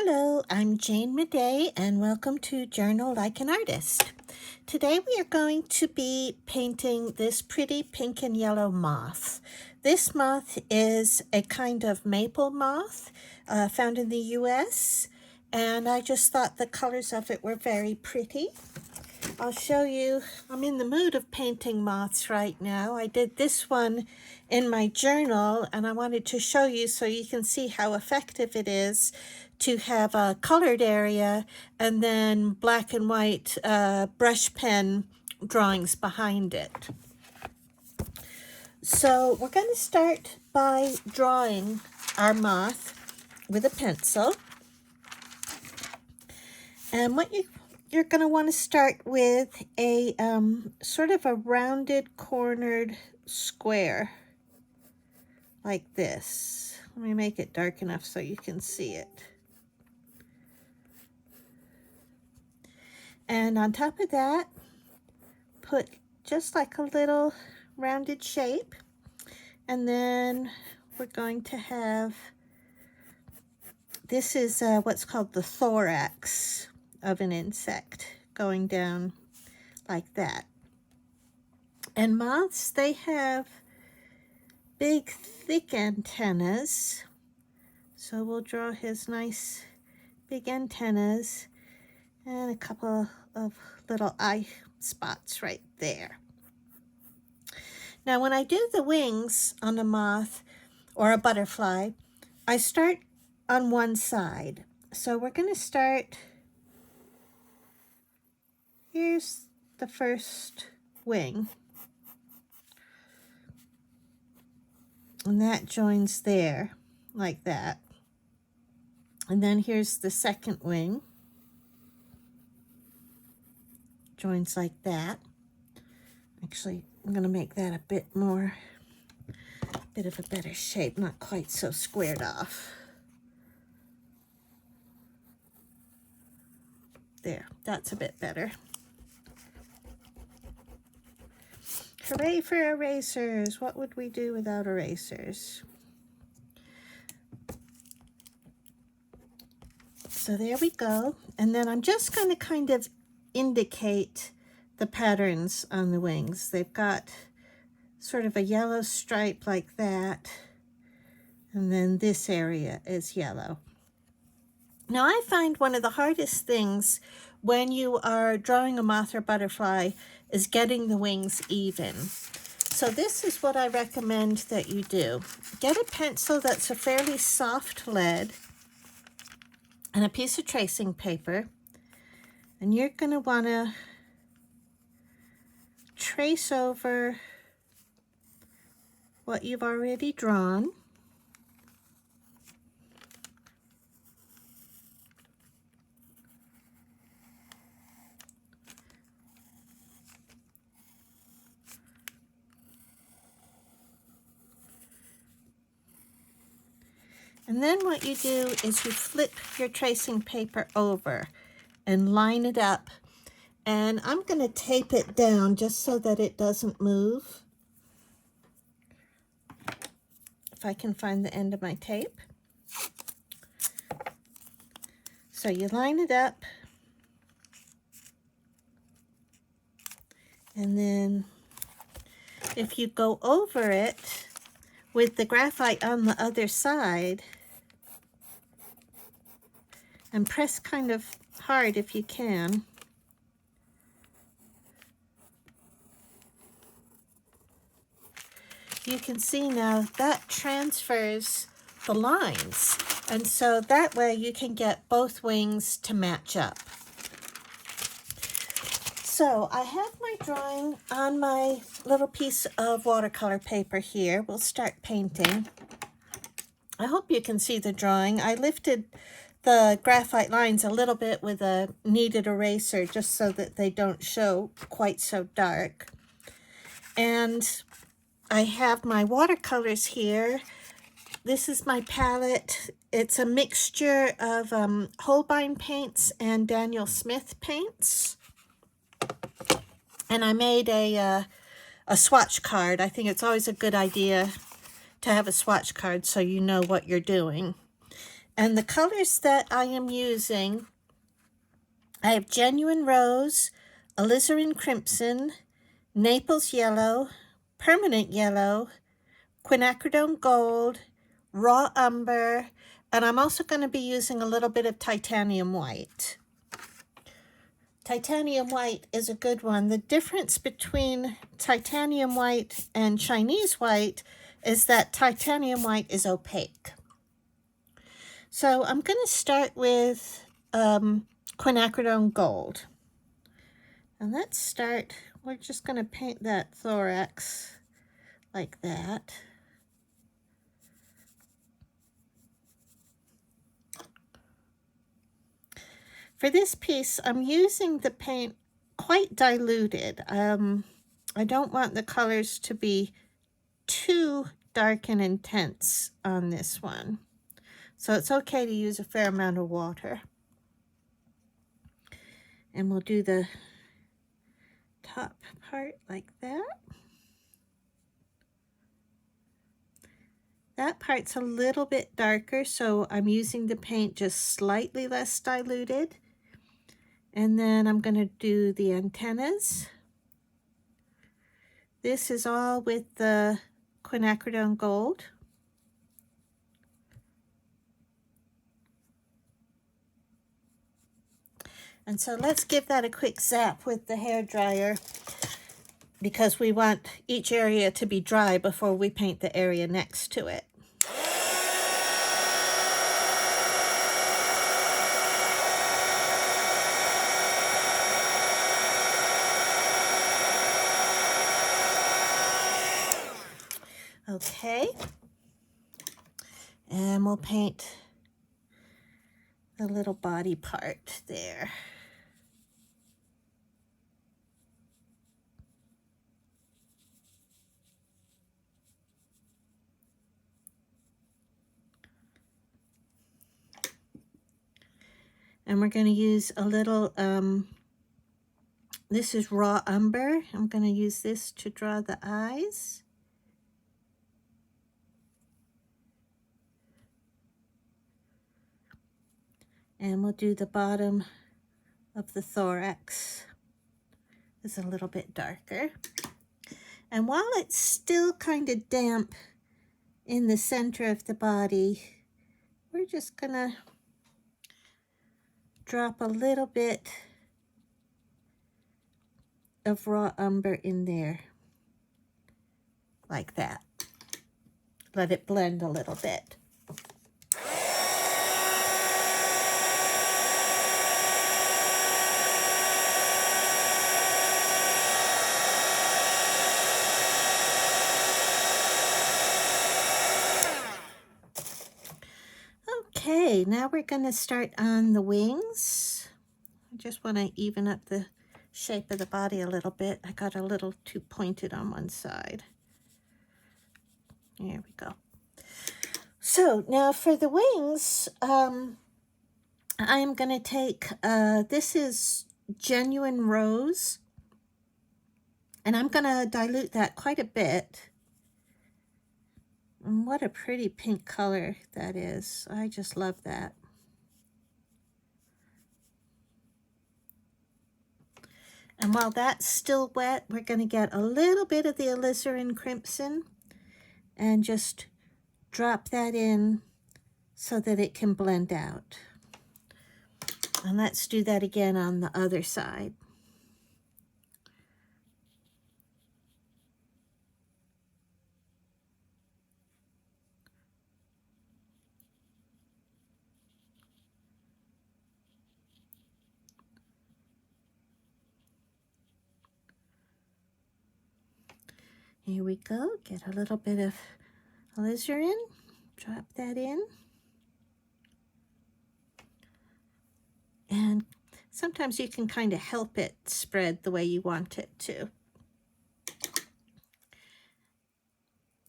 Hello, I'm Jane Madej, and welcome to Journal Like an Artist. Today we are going to be painting this pretty pink and yellow moth. This moth is a kind of maple moth found in the US, and I just thought the colors of it were very pretty. I'll show you, I'm in the mood of painting moths right now. I did this one in my journal, and I wanted to show you so you can see how effective it is to have a colored area and then black and white brush pen drawings behind it. So we're going to start by drawing our moth with a pencil. And what you're going to want to start with a sort of a rounded cornered square like this. Let me make it dark enough so you can see it. And on top of that, put just like a little rounded shape. And then we're going to have, this is what's called the thorax of an insect going down like that. And moths, they have big, thick antennas. So we'll draw his nice big antennas and a couple of little eye spots right there. Now, when I do the wings on a moth or a butterfly, I start on one side. So we're going to start, here's the first wing. And that joins there, like that. And then here's the second wing. Joins like that. Actually, I'm going to make that a bit of a better shape, not quite so squared off. There, that's a bit better. Hooray for erasers! What would we do without erasers? So there we go. And then I'm just going to kind of indicate the patterns on the wings. They've got sort of a yellow stripe like that, and then this area is yellow. Now, I find one of the hardest things when you are drawing a moth or butterfly is getting the wings even. So this is what I recommend that you do. Get a pencil that's a fairly soft lead and a piece of tracing paper, and you're going to want to trace over what you've already drawn. And then what you do is you flip your tracing paper over and line it up. And I'm going to tape it down just so that it doesn't move. If I can find the end of my tape. So you line it up. And then if you go over it with the graphite on the other side and press kind of hard if you can, you can see now that transfers the lines. And so that way you can get both wings to match up. So I have my drawing on my little piece of watercolor paper here. We'll start painting. I hope you can see the drawing. I lifted the graphite lines a little bit with a kneaded eraser just so that they don't show quite so dark. And I have my watercolors here. This is my palette. It's a mixture of Holbein paints and Daniel Smith paints. And I made a swatch card. I think it's always a good idea to have a swatch card so you know what you're doing. And the colors that I am using, I have Genuine Rose, Alizarin Crimson, Naples Yellow, Permanent Yellow, Quinacridone Gold, Raw Umber, and I'm also going to be using a little bit of Titanium White. Titanium White is a good one. The difference between Titanium White and Chinese White is that Titanium White is opaque. So I'm going to start with Quinacridone Gold. And let's start, we're just going to paint that thorax like that. For this piece, I'm using the paint quite diluted. I don't want the colors to be too dark and intense on this one. So it's okay to use a fair amount of water. And we'll do the top part like that. That part's a little bit darker, so I'm using the paint just slightly less diluted. And then I'm going to do the antennas. This is all with the Quinacridone Gold. And so let's give that a quick zap with the hairdryer, because we want each area to be dry before we paint the area next to it. Okay, and we'll paint the little body part there. And we're going to use a little, this is raw umber. I'm going to use this to draw the eyes. And we'll do the bottom of the thorax. It's a little bit darker. And while it's still kind of damp in the center of the body, we're just gonna drop a little bit of raw umber in there, like that. Let it blend a little bit. Okay, now we're going to start on the wings. I just want to even up the shape of the body a little bit. I got a little too pointed on one side. There we go. So now for the wings, I'm going to take, this is Genuine Rose, and I'm going to dilute that quite a bit. And what a pretty pink color that is. I just love that. And while that's still wet, we're going to get a little bit of the alizarin crimson and just drop that in so that it can blend out. And let's do that again on the other side. Here we go. Get a little bit of alizarin, drop that in. And sometimes you can kind of help it spread the way you want it to.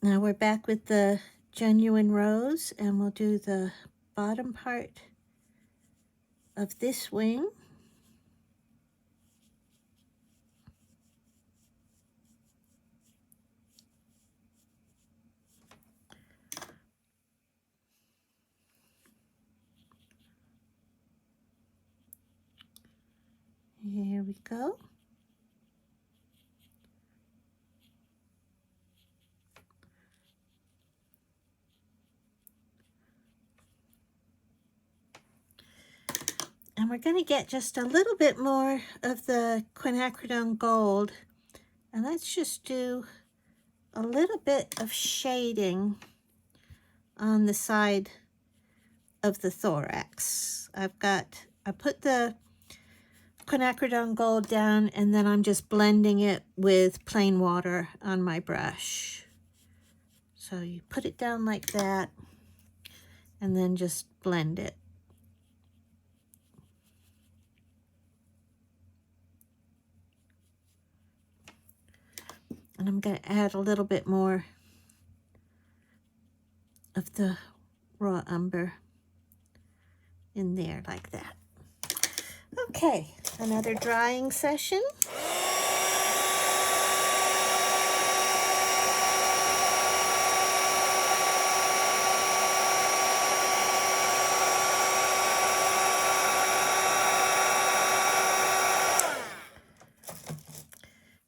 Now we're back with the Genuine Rose, and we'll do the bottom part of this wing. Here we go. And we're going to get just a little bit more of the quinacridone gold. And let's just do a little bit of shading on the side of the thorax. I put the quinacridone gold down, and then I'm just blending it with plain water on my brush. So you put it down like that, and then just blend it. And I'm going to add a little bit more of the raw umber in there like that. Okay, another drying session.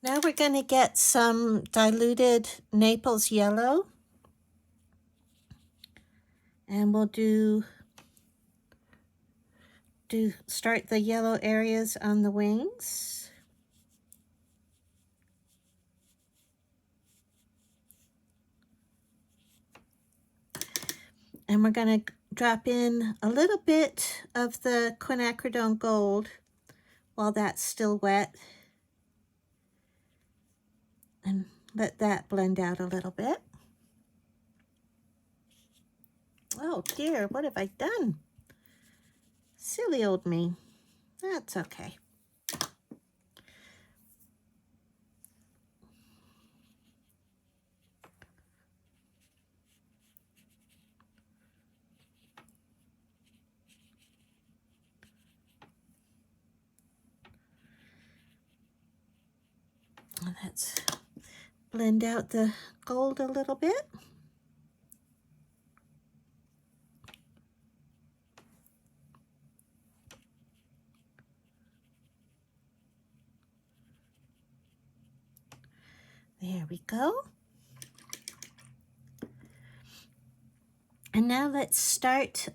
Now we're going to get some diluted Naples yellow, and we'll start the yellow areas on the wings. And we're going to drop in a little bit of the quinacridone gold while that's still wet, and let that blend out a little bit. Oh dear, what have I done? Silly old me. That's okay. Let's blend out the gold a little bit. There we go. And now let's start,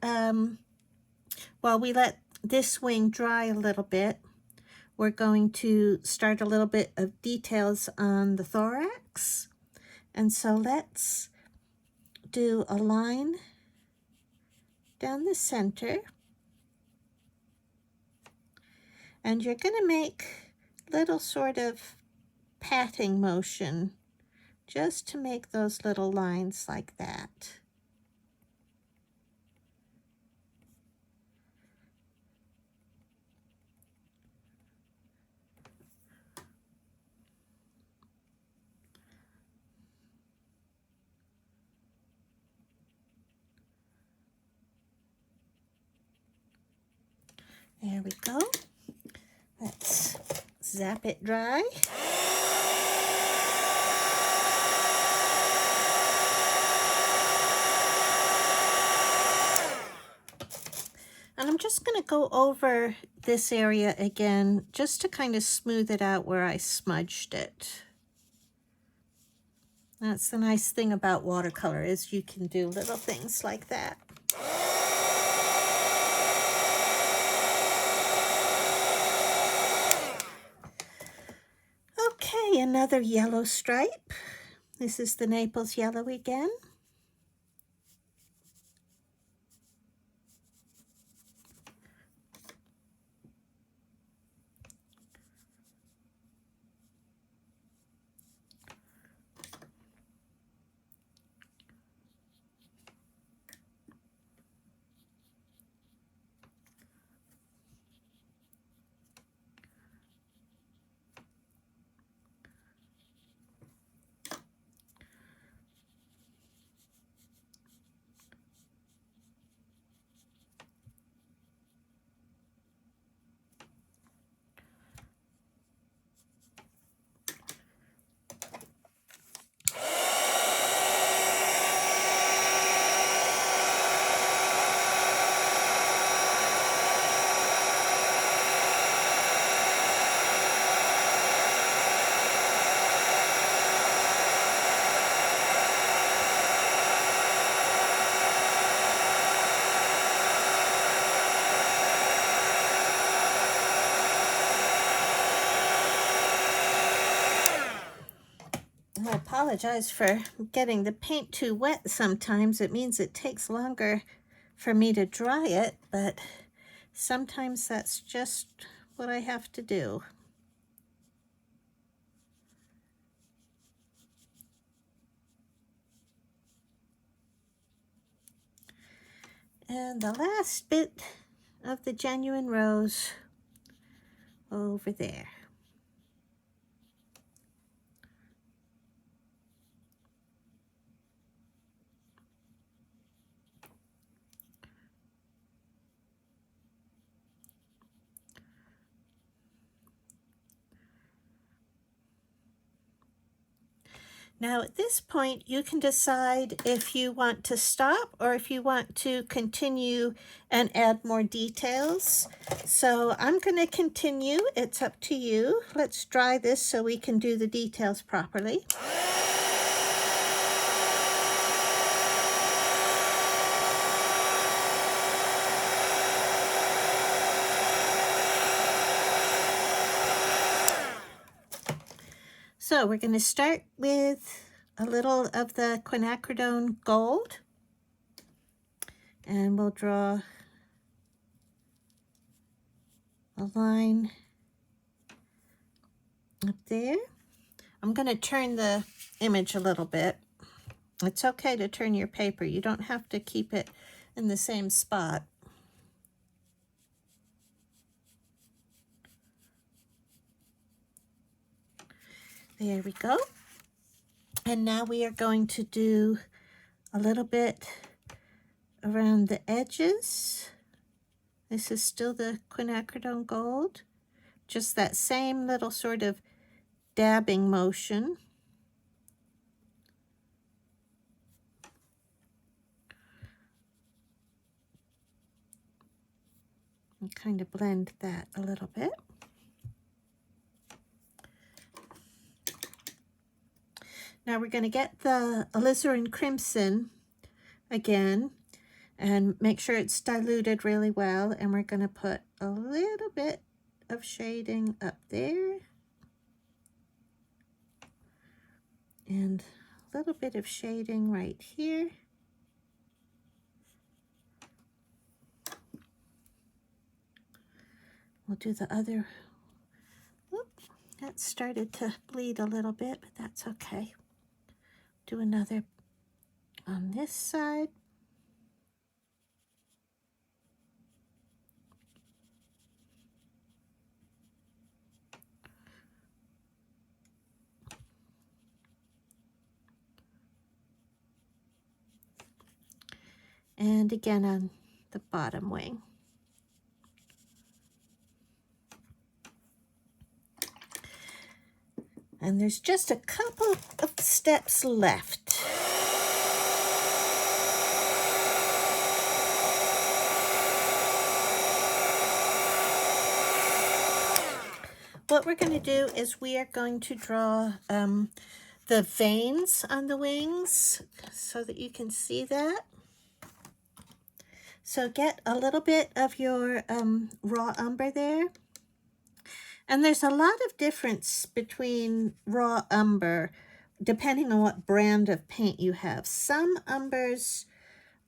while we let this wing dry a little bit, we're going to start a little bit of details on the thorax. And so let's do a line down the center. And you're going to make little sort of patting motion just to make those little lines like that. There we go. Let's zap it dry. And I'm just going to go over this area again just to kind of smooth it out where I smudged it. That's the nice thing about watercolor, is you can do little things like that. Okay, another yellow stripe. This is the Naples yellow again. apologize for getting the paint too wet sometimes. It means it takes longer for me to dry it, but sometimes that's just what I have to do. And the last bit of the genuine rose over there. Now at this point you can decide if you want to stop or if you want to continue and add more details. So I'm going to continue. It's up to you. Let's dry this so we can do the details properly. So we're going to start with a little of the quinacridone gold, and we'll draw a line up there. I'm going to turn the image a little bit. It's okay to turn your paper. You don't have to keep it in the same spot. There we go. And now we are going to do a little bit around the edges. This is still the quinacridone gold. Just that same little sort of dabbing motion. And kind of blend that a little bit. Now we're going to get the alizarin crimson again and make sure it's diluted really well, and we're going to put a little bit of shading up there and a little bit of shading right here. We'll do the other. Whoop, that started to bleed a little bit, but that's okay. Do another on this side. And again on the bottom wing. And there's just a couple of steps left. What we're going to do is we are going to draw the veins on the wings so that you can see that. So get a little bit of your raw umber there. And there's a lot of difference between raw umber depending on what brand of paint you have. Some umbers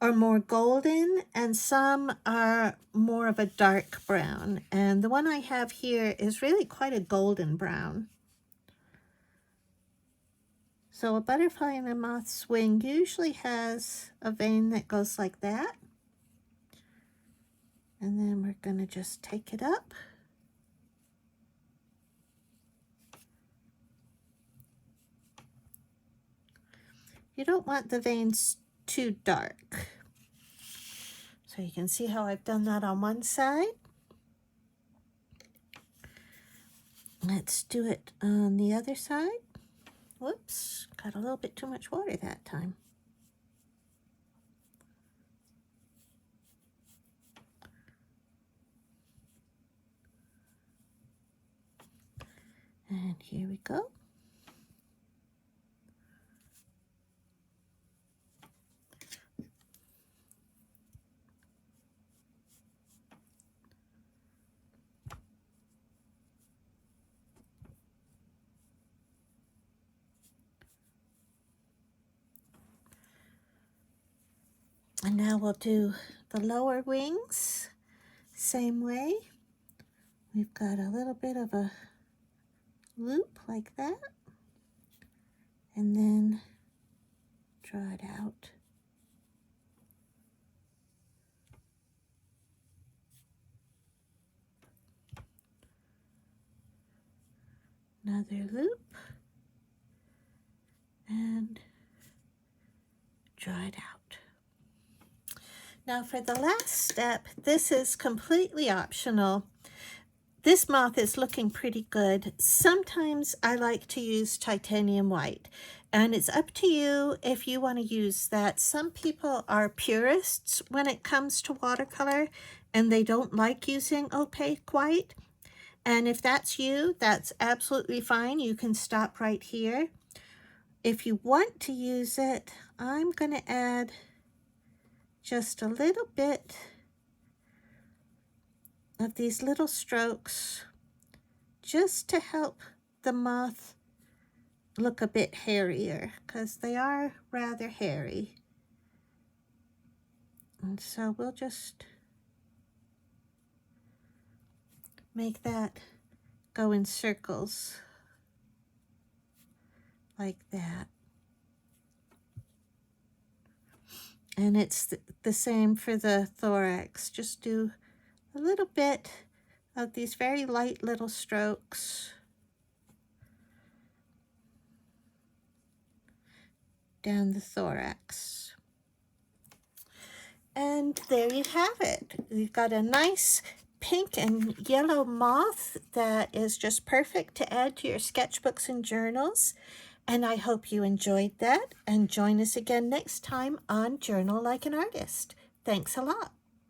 are more golden and some are more of a dark brown. And the one I have here is really quite a golden brown. So a butterfly and a moth's wing usually has a vein that goes like that. And then we're going to just take it up. You don't want the veins too dark. So you can see how I've done that on one side. Let's do it on the other side. Whoops, got a little bit too much water that time. And here we go. And now we'll do the lower wings, same way. We've got a little bit of a loop like that, and then draw it out. Another loop, and draw it out. Now for the last step, this is completely optional. This moth is looking pretty good. Sometimes I like to use titanium white, and it's up to you if you want to use that. Some people are purists when it comes to watercolor, and they don't like using opaque white. And if that's you, that's absolutely fine. You can stop right here. If you want to use it, I'm going to add just a little bit of these little strokes just to help the moth look a bit hairier, because they are rather hairy. And so we'll just make that go in circles like that. And it's the same for the thorax. Just do a little bit of these very light little strokes down the thorax. And there you have it. We've got a nice pink and yellow moth that is just perfect to add to your sketchbooks and journals. And I hope you enjoyed that, and join us again next time on Journal Like an Artist. Thanks a lot.